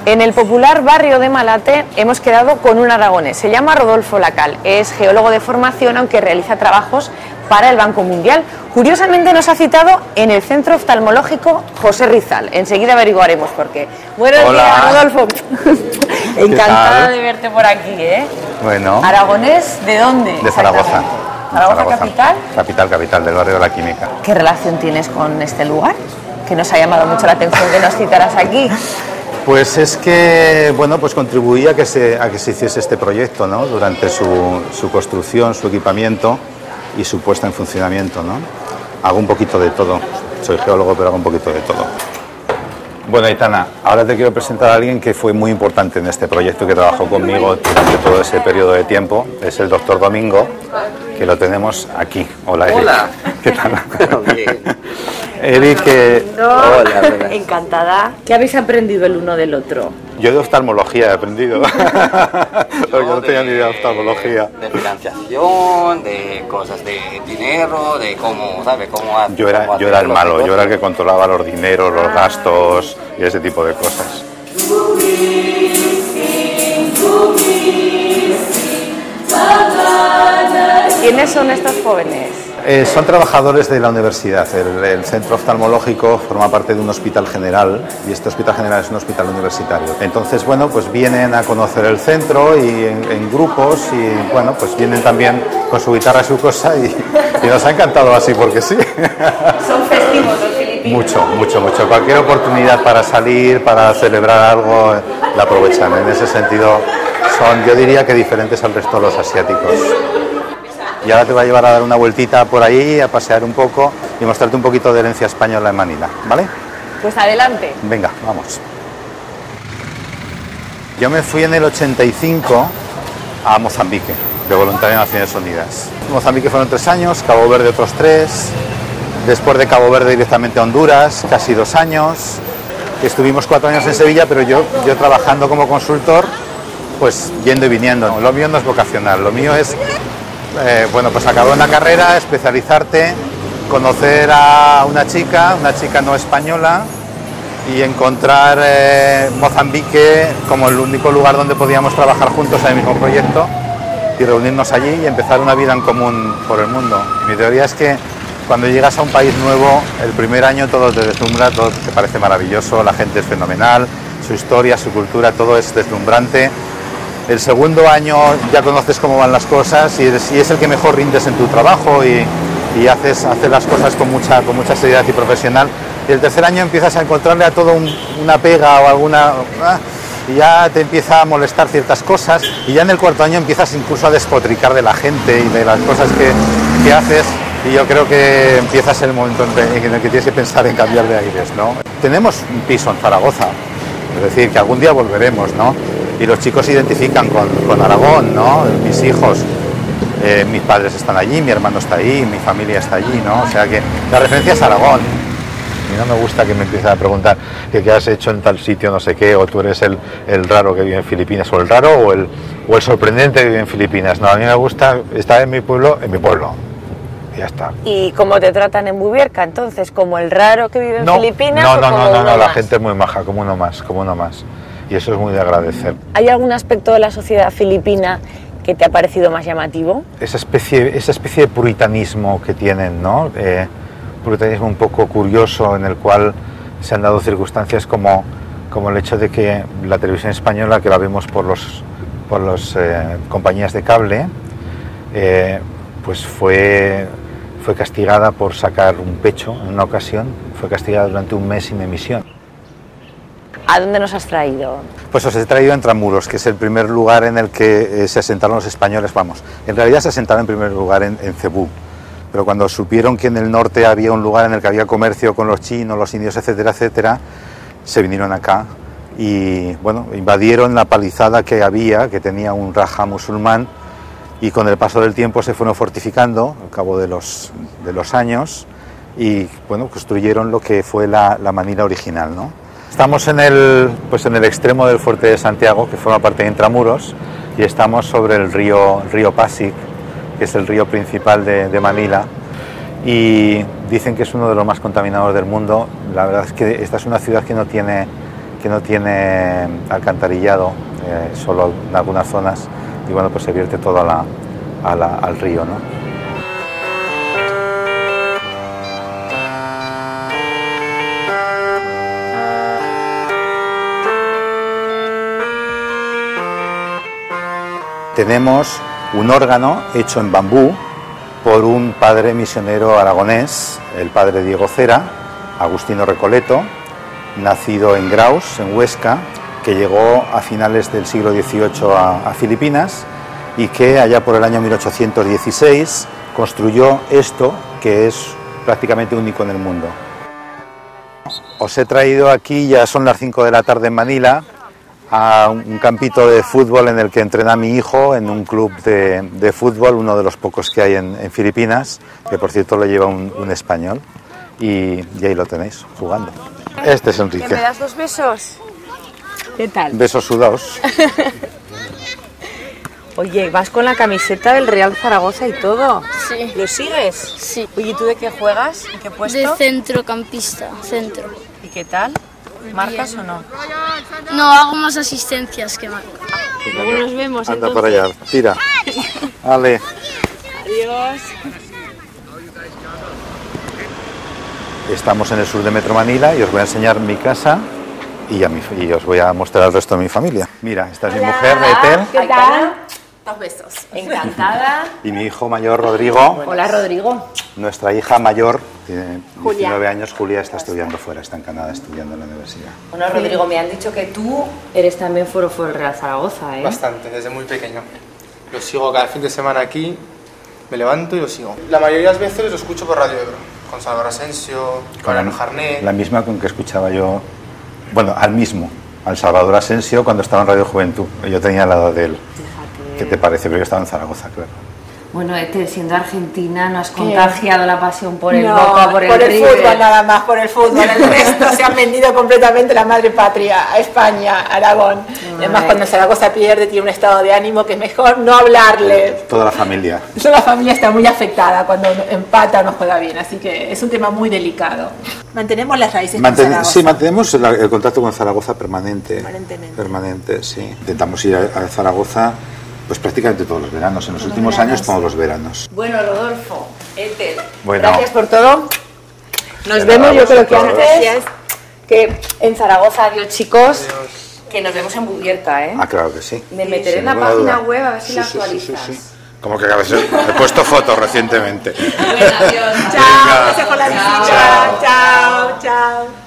En el popular barrio de Malate hemos quedado con un aragonés, se llama Rodolfo Lacal, es geólogo de formación aunque realiza trabajos para el Banco Mundial. Curiosamente nos ha citado en el Centro Oftalmológico José Rizal, enseguida averiguaremos por qué. Buenos días, Rodolfo. Encantada de verte por aquí, ¿eh? Bueno. ¿Aragonés de dónde? De Zaragoza. ¿Zaragoza capital? Capital, del barrio de la Química. ¿Qué relación tienes con este lugar? Que nos ha llamado mucho la atención que nos citaras aquí. Pues es que, bueno, pues contribuía a que se hiciese este proyecto, ¿no? Durante su construcción, su equipamiento y su puesta en funcionamiento, ¿no? Hago un poquito de todo. Soy geólogo, pero hago un poquito de todo. Bueno, Aitana, ahora te quiero presentar a alguien que fue muy importante en este proyecto, que trabajó conmigo durante todo ese periodo de tiempo. Es el doctor Domingo, que lo tenemos aquí. Hola, Eric. Hola. ¿Qué tal? Bien. Eric, Hola. Encantada. ¿Qué habéis aprendido el uno del otro? yo de oftalmología he aprendido. Porque no tenía ni idea de oftalmología. De financiación, de cosas de dinero, de cómo, ¿sabes? Yo era el malo, yo era el que controlaba los dineros, los gastos y ese tipo de cosas. ¿Quiénes son estos jóvenes? Son trabajadores de la universidad. El centro oftalmológico forma parte de un hospital general y este hospital general es un hospital universitario. Entonces, bueno, pues vienen a conocer el centro y en grupos y, bueno, pues vienen también con su guitarra y su cosa y nos ha encantado así porque sí. Son festivos los filipinos. Mucho. Cualquier oportunidad para salir, para celebrar algo, la aprovechan. En ese sentido son, yo diría que diferentes al resto de los asiáticos. Y ahora te voy a llevar a dar una vueltita por ahí, a pasear un poco y mostrarte un poquito de herencia española en Manila, ¿vale? Pues adelante. Venga, vamos. Yo me fui en el 85 a Mozambique, de voluntario de Naciones Unidas. Mozambique fueron 3 años, Cabo Verde otros 3, después de Cabo Verde directamente a Honduras, casi 2 años. Estuvimos 4 años en Sevilla, pero yo trabajando como consultor, pues yendo y viniendo. Lo mío no es vocacional, lo mío es... bueno, pues acabar una carrera, especializarte, conocer a una chica no española y encontrar Mozambique como el único lugar donde podíamos trabajar juntos en el mismo proyecto y reunirnos allí y empezar una vida en común por el mundo. Mi teoría es que cuando llegas a un país nuevo, el primer año todo te deslumbra, todo te parece maravilloso, la gente es fenomenal, su historia, su cultura, todo es deslumbrante. El segundo año ya conoces cómo van las cosas y es el que mejor rindes en tu trabajo y haces las cosas con mucha seriedad y profesional. Y el tercer año empiezas a encontrarle a todo una pega o alguna... y ya te empieza a molestar ciertas cosas y ya en el cuarto año empiezas incluso a despotricar de la gente y de las cosas que haces y yo creo que empiezas el momento en el que tienes que pensar en cambiar de aires, ¿no? Tenemos un piso en Zaragoza, es decir, que algún día volveremos, ¿no? Y los chicos se identifican con Aragón, ¿no? Mis hijos, mis padres están allí, mi hermano está allí, mi familia está allí, ¿no? O sea que la referencia es Aragón. Y no me gusta que me empiecen a preguntar que qué has hecho en tal sitio, no sé qué, o tú eres el raro que vive en Filipinas, o el raro, o el sorprendente que vive en Filipinas. No, a mí me gusta estar en mi pueblo. Y ya está. ¿Y cómo te tratan en Bubierca entonces? ¿Como el raro que vive en Filipinas? No, la gente es muy maja, como uno más. Y eso es muy de agradecer. ¿Hay algún aspecto de la sociedad filipina que te ha parecido más llamativo? Esa especie de puritanismo que tienen, ¿no? Puritanismo un poco curioso en el cual se han dado circunstancias como el hecho de que la televisión española, que la vemos por las compañías de cable, pues fue castigada por sacar un pecho en una ocasión, fue castigada durante 1 mes sin emisión. ¿A dónde nos has traído? Pues os he traído a Intramuros, que es el primer lugar en el que se asentaron los españoles, vamos. En realidad se asentaron en primer lugar en Cebú, pero cuando supieron que en el norte había un lugar en el que había comercio con los chinos, los indios, etcétera, se vinieron acá y, bueno, invadieron la palizada que tenía un raja musulmán y con el paso del tiempo se fueron fortificando al cabo de los años y, bueno, construyeron lo que fue la Manila original, ¿no? Estamos en el extremo del fuerte de Santiago, que forma parte de Intramuros, y estamos sobre el río Pasig, que es el río principal de Manila, y dicen que es uno de los más contaminados del mundo. La verdad es que esta es una ciudad que no tiene que no tiene alcantarillado, solo en algunas zonas, y bueno, pues se vierte todo al río, ¿no? Tenemos un órgano hecho en bambú por un padre misionero aragonés, el padre Diego Cera, Agustino Recoleto, nacido en Graus, en Huesca, que llegó a finales del siglo XVIII a Filipinas y que allá por el año 1816 construyó esto, que es prácticamente único en el mundo. Os he traído aquí, ya son las 5 de la tarde en Manila, a un campito de fútbol en el que entrena mi hijo en un club de fútbol, uno de los pocos que hay en Filipinas, que por cierto lo lleva un español, y ahí lo tenéis, jugando. Este es Enrique. ¿Me das 2 besos? ¿Qué tal? Besos sudados. Oye, vas con la camiseta del Real Zaragoza y todo. Sí. ¿Lo sigues? Sí. Oye, ¿y tú de qué juegas? ¿En qué puesto? De centrocampista, centro. ¿Y qué tal? ¿Marcas o no? No, hago más asistencias que marco. Luego nos vemos. Anda entonces. para allá, tira. Vale. Adiós. Estamos en el sur de Metro Manila y os voy a enseñar mi casa y os voy a mostrar al resto de mi familia. Mira, esta es mi mujer, Ethel, ¿Qué tal? 2 besos. Encantada. y mi hijo mayor, Rodrigo. Hola, Rodrigo. Nuestra hija mayor, tiene 19 años, Julia, está estudiando fuera, está en Canadá estudiando en la universidad. Bueno, Rodrigo, me han dicho que tú eres también forofo del Real Zaragoza, ¿eh? Bastante, desde muy pequeño. Lo sigo cada fin de semana aquí, me levanto y lo sigo. La mayoría de las veces lo escucho por Radio Ebro, con Salvador Asensio, con Anu Jarné. La misma con que escuchaba yo, bueno, al Salvador Asensio cuando estaba en Radio Juventud. Yo tenía la edad de él. Fíjate. ¿Qué te parece? Pero yo estaba en Zaragoza, claro. Bueno, Ethel, siendo argentina, ¿no has contagiado la pasión por el No, Boca, por el River? fútbol nada más, por el fútbol. El resto se han vendido completamente la madre patria, a España, a Aragón. Además, cuando Zaragoza pierde, tiene un estado de ánimo que es mejor no hablarle. Toda la familia. Toda la familia está muy afectada cuando empata o no juega bien, así que es un tema muy delicado. Mantenemos las raíces con Zaragoza. Sí, mantenemos el contacto con Zaragoza permanente. Permanentemente. Permanente, sí. Intentamos ir a Zaragoza pues prácticamente todos los veranos. En los últimos años, todos los veranos. Bueno, Rodolfo, Ethel, Bueno. gracias por todo. Nos De vemos, nada, yo creo que vosotros. antes que en Zaragoza. Adiós, chicos. Que nos vemos en Bubierca, ¿eh? Ah, claro que sí. Me meteré Sin en la ninguna página duda. web a ver si la Sí, actualizas. sí. Como que he puesto fotos recientemente. Bueno, adiós. Chao, gracias por la visita. Chao, chao.